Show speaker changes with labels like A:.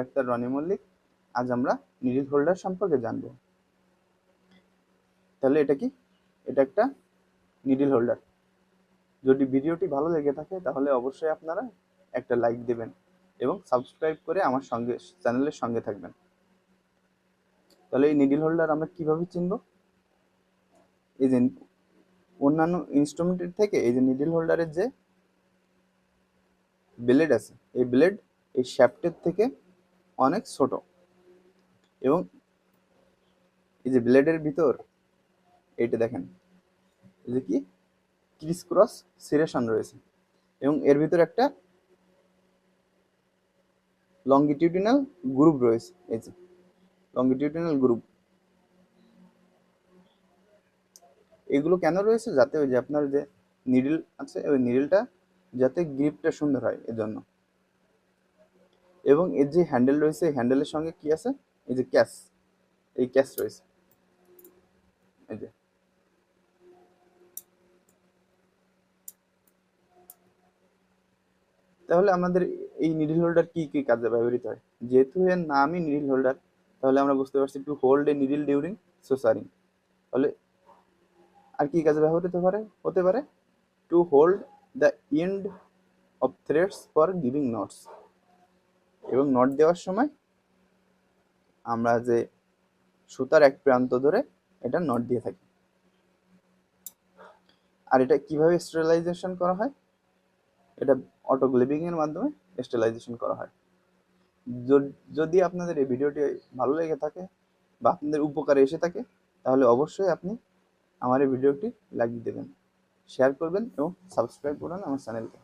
A: Doctor Roni Mallick. আজ আমরা needle holder সম্পর্কে জানব। তাহলে এটা কি? এটা একটা নিডল হোল্ডার। যদি ভিডিওটি ভালো লেগে থাকে তাহলে অবশ্যই আপনারা একটা লাইক দেবেন এবং সাবস্ক্রাইব করে আমার সঙ্গে চ্যানেলের সঙ্গে থাকবেন। তাহলে এই নিডল হোল্ডার আমরা কিভাবে চিনব? এই যে অন্যান্য ইনস্ট্রুমেন্টের থেকে এই যে নিডল হোল্ডারের যে ব্লেড আছে, এই ব্লেড এই শ্যাফটের থেকে অনেক ছোট, এবং এই যে ব্লেডের ভিতর এইটা দেখেন, এই যে কি ক্রিস ক্রস সিরেশন রয়েছে, এবং এর ভিতর একটা লঙ্গিটিউডিনাল গ্রুপ রয়েছে। এই যে লঙ্গিটিউডিনাল গ্রুপ, এগুলো কেন রয়েছে? যাতে ওই যে আপনার যে নিডল আছে ওই নিডলটা যাতে গ্রিপটা সুন্দর হয় এজন্য। এবং এর যে হ্যান্ডেল রয়েছে, এই হ্যান্ডেলের সঙ্গে কি আছে? এই যে ক্যাস, এই ক্যাস রয়েছে। এই যে তাহলে আমাদের এই নিডল হোল্ডার কি কি কাজে ব্যবহৃত হয়? যেহেতু এর নামই নিডল হোল্ডার, তাহলে আমরা বুঝতে পারছি to hold a needle during suturing. তাহলে আর কি কাজে ব্যবহৃত হতে পারে? To hold the end of threads for giving knots, এবং নট দেওয়ার সময় আমরা যে সুতার এক প্রান্ত ধরে এটা নট দিয়ে থাকি। আর এটা কিভাবে স্টেরিলাইজেশন করা হয়? এটা অটোগ্লেভিং এর মাধ্যমে স্টেরিলাইজেশন করা হয়। যদি আপনাদের এই ভিডিওটি ভালো লেগে থাকে বা আপনাদের উপকারে এসে থাকে, তাহলে অবশ্যই আপনি আমার এই ভিডিওটি লাইক দেবেন, শেয়ার করবেন এবং সাবস্ক্রাইব করবেন আমার চ্যানেলকে।